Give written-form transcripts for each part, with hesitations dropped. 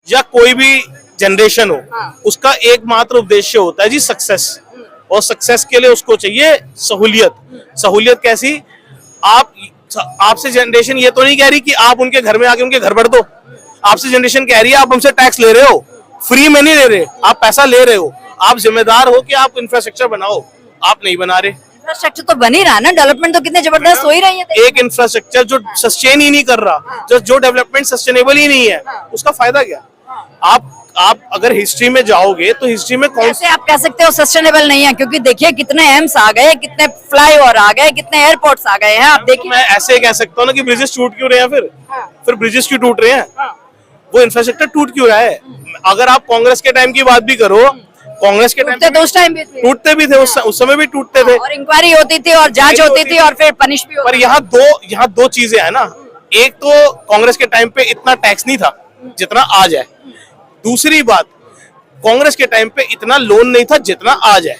या कोई भी जनरेशन हो, उसका एकमात्र उद्देश्य होता है जी सक्सेस। और सक्सेस के लिए उसको चाहिए सहूलियत। सहूलियत कैसी? आपसे जनरेशन ये तो नहीं कह रही कि आप उनके घर में आके उनके घर भर दो। आपसे जनरेशन कह रही है आप हमसे टैक्स ले रहे हो, फ्री में नहीं ले रहे, आप पैसा ले रहे हो, आप जिम्मेदार हो कि आप इंफ्रास्ट्रक्चर बनाओ, आप नहीं बना रहे। इंफ्रास्ट्रक्चर तो बन ही रहा ना, डेवलपमेंट तो कितने जबरदस्त हो ही रही है। एक इंफ्रास्ट्रक्चर जो सस्टेन ही नहीं कर रहा, जो डेवलपमेंट सस्टेनेबल ही नहीं है, उसका फायदा क्या? आप अगर हिस्ट्री में जाओगे तो हिस्ट्री में कौन से आप कह सकते हो सस्टेनेबल नहीं है? क्योंकि देखिए कितने एम्स आ गए, कितने फ्लाईओवर आ गए, कितने एयरपोर्ट्स आ गए हैं। आप देखिए, मैं ऐसे कह सकता हूँ ना कि ब्रिजेस टूट क्यों रहे हैं? फिर ब्रिजेस क्यों टूट रहे हैं? वो इंफ्रास्ट्रक्चर टूट क्यों रहा है? अगर आप कांग्रेस के टाइम की बात भी करो, कांग्रेस के टाइम तो उस टाइम भी टूटते भी थे, उस समय भी टूटते थे, और इंक्वायरी होती थी और जांच होती थी और फिर पनिश भी होती। पर यहाँ दो चीजें है ना। एक तो कांग्रेस के टाइम पे इतना टैक्स नहीं था जितना आज है। दूसरी बात, कांग्रेस के टाइम पे इतना लोन नहीं था जितना आज है।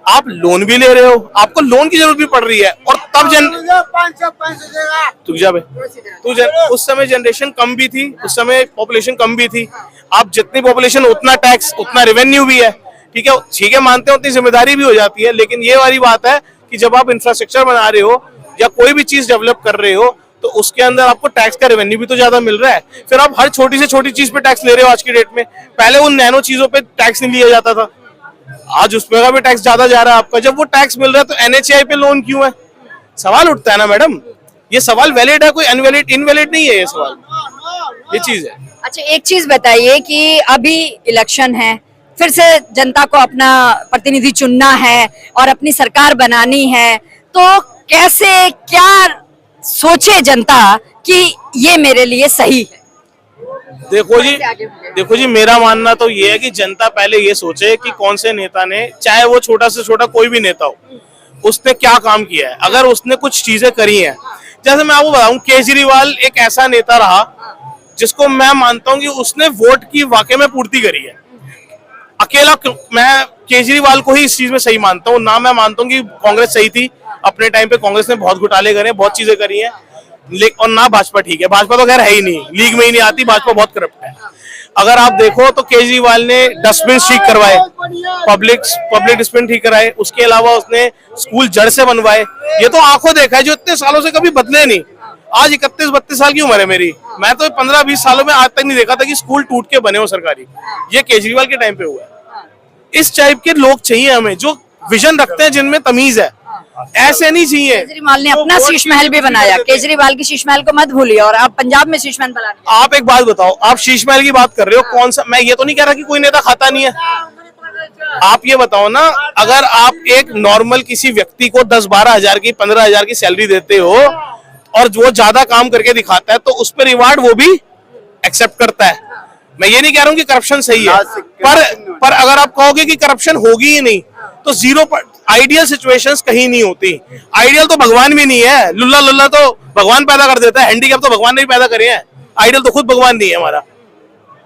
आप लोन भी ले रहे हो, आपको लोन की जरूरत भी पड़ रही है, और तब उस समय जनरेशन कम भी थी, उस समय पॉपुलेशन कम भी थी। आप जितनी पॉपुलेशन उतना टैक्स, उतना रेवेन्यू भी है। ठीक है, मानते हैं उतनी जिम्मेदारी भी हो जाती है। लेकिन ये वाली बात है कि जब आप इंफ्रास्ट्रक्चर बना रहे हो या कोई भी चीज डेवलप कर रहे हो, तो उसके अंदर आपको टैक्स का रेवेन्यू भी तो ज्यादा मिल रहा है। फिर आप हर छोटी से छोटी चीज पे टैक्स ले रहे हो आज की डेट में। पहले उन नैनो चीजों पे टैक्स नहीं लिया जाता था, आज उस पे भी टैक्स ज्यादा जा रहा है आपका। जब वो टैक्स मिल रहा है तो एनएचएआई पे लोन क्यों है? सवाल उठता है ना मैडम। ये सवाल वैलिड है, कोई इनवैलिड नहीं है ये सवाल, ये चीज है। अच्छा, एक चीज बताइए कि अभी इलेक्शन है, फिर से जनता को अपना प्रतिनिधि चुनना है और अपनी सरकार बनानी है, तो कैसे क्या सोचे जनता कि ये मेरे लिए सही है? देखो जी, मेरा मानना तो ये है कि जनता पहले ये सोचे कि कौन से नेता ने, चाहे वो छोटा से छोटा कोई भी नेता हो, उसने क्या काम किया है। अगर उसने कुछ चीजें करी हैं, जैसे मैं आपको बताऊं, केजरीवाल एक ऐसा नेता रहा जिसको मैं मानता हूं कि उसने वोट की वाकई में पूर्ति करी है। अकेला मैं केजरीवाल को ही इस चीज में सही मानता हूँ ना। मैं मानता हूँ कि कांग्रेस सही थी अपने टाइम पे, कांग्रेस ने बहुत घोटाले करे, बहुत चीजें करी हैं, और ना भाजपा ठीक है। भाजपा तो खैर है ही नहीं, लीग में ही नहीं आती, भाजपा बहुत करप्ट है। अगर आप देखो तो केजरीवाल ने डस्टबिन ठीक करवाए, पब्लिक डस्टबिन ठीक कराए, उसके अलावा उसने स्कूल जड़ से बनवाए। ये तो आंखों देखा है, जो इतने सालों से कभी बदले नहीं। आज 31-32 साल की उम्र है मेरी, मैं तो 15-20 सालों में आज तक नहीं देखा था कि स्कूल टूट के बने हो सरकारी। ये केजरीवाल के टाइम पे हुआ है। इस टाइप के लोग चाहिए हमें, जो विजन रखते हैं, जिनमें तमीज है। ऐसे नहीं चाहिए। केजरीवाल ने अपना शीश महल भी बनाया, केजरीवाल की शीश महल को मत भूलिए, और आप पंजाब में शीश महल बना। आप एक बात बताओ, आप शीश महल की बात कर रहे हो, कौन सा? मैं ये तो नहीं कह रहा कि कोई नेता खाता नहीं है। आप ये बताओ ना, अगर आप एक नॉर्मल किसी व्यक्ति को 10-12 हजार की, 15 हजार की सैलरी देते हो और वो ज्यादा काम करके दिखाता है, तो उस पर रिवार्ड वो भी एक्सेप्ट करता है। मैं ये नहीं कह रहा हूँ कि करप्शन सही है, पर अगर आप कहोगे कि करप्शन होगी ही नहीं, तो जीरो पर आइडियल सिचुएशंस कहीं नहीं होती। आइडियल तो भगवान भी नहीं है, लुल्ला तो भगवान पैदा कर देता है, हैंडीकैप तो भगवान ने भी पैदा करे हैं। आइडियल तो खुद भगवान नहीं है हमारा,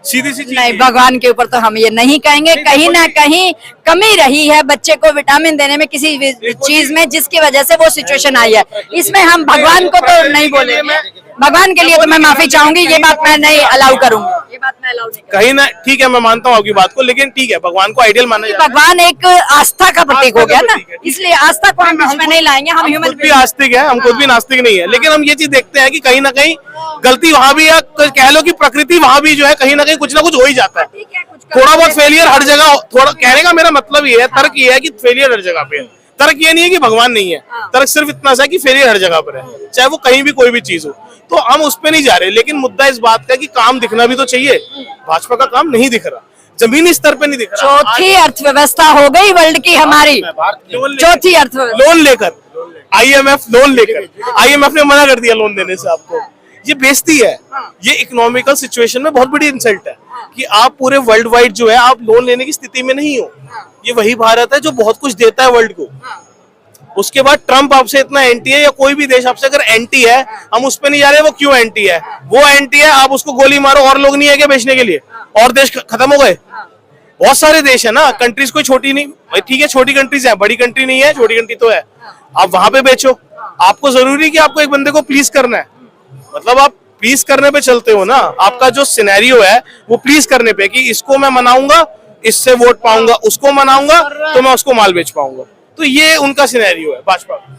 सीधी सी चीज। नहीं, भगवान के ऊपर तो हम ये नहीं कहेंगे। कहीं ना कहीं कमी रही है बच्चे को विटामिन देने में, किसी चीज में, जिसकी वजह से वो सिचुएशन आई है। इसमें हम भगवान को तो नहीं बोलेंगे, भगवान के लिए तो मैं माफी चाहूंगी, ये बात मैं नहीं अलाउ करूंगी, ये बात मैं अलाउ नहीं कहीं ना। ठीक है, मैं मानता हूँ आपकी बात को, लेकिन ठीक है, भगवान को आइडियल माना जाता है। भगवान एक आस्था का प्रतीक हो गया ना, इसलिए आस्था को हम इसमें नहीं लाएंगे। हम ह्यूमन भी आस्तिक है, हम खुद भी नास्तिक नहीं है, लेकिन हम ये चीज देखते हैं कि कहीं ना कहीं गलती वहां भी है, कह लो कि प्रकृति वहां भी जो है कहीं ना कहीं कुछ ना कुछ हो ही जाता है। थोड़ा बहुत फेलियर हर जगह, थोड़ा कहने का मेरा मतलब ये है, तर्क ये है कि फेलियर हर जगह पे है। तर्क ये नहीं है कि भगवान नहीं है, तर्क सिर्फ इतना सा है कि फेलियर हर जगह पर है, चाहे वो कहीं भी कोई भी चीज हो। तो हम उस पे नहीं जा रहे, लेकिन मुद्दा इस बात का है कि काम दिखना भी तो चाहिए। भाजपा का काम नहीं दिख रहा, जमीनी स्तर पे नहीं दिख रहा। चौथी अर्थव्यवस्था हो गई वर्ल्ड की हमारी, चौथी अर्थव्यवस्था। लोन लेकर IMF ने मना कर दिया लोन देने से आपको। ये बेइज्जती है, ये इकोनॉमिकल सिचुएशन में बहुत बड़ी इंसल्ट है कि आप पूरे वर्ल्ड वाइड जो है आप लोन लेने की स्थिति में नहीं हो। ये वही भारत है जो बहुत कुछ देता है वर्ल्ड को। उसके बाद ट्रम्प आपसे इतना एंटी है, या कोई भी देश आपसे अगर एंटी है, हम उस पर नहीं जा रहे वो क्यों एंटी है। वो एंटी है, आप उसको गोली मारो, और लोग नहीं है क्या बेचने के लिए? और देश खत्म हो गए? बहुत सारे देश है ना, कंट्रीज कोई छोटी नहीं। ठीक है, छोटी कंट्रीज है, बड़ी कंट्री नहीं है, छोटी कंट्री तो है। आप वहां पे बेचो। आपको जरूरी कि आपको एक बंदे को प्लीज करना है, मतलब आप प्लीज करने पे चलते हो ना, आपका जो सिनेरियो है वो प्लीज करने पे, कि इसको मैं मनाऊंगा, इससे वोट पाऊंगा, उसको मनाऊंगा तो मैं उसको माल बेच पाऊंगा। तो ये उनका सिनेरियो है भाजपा का।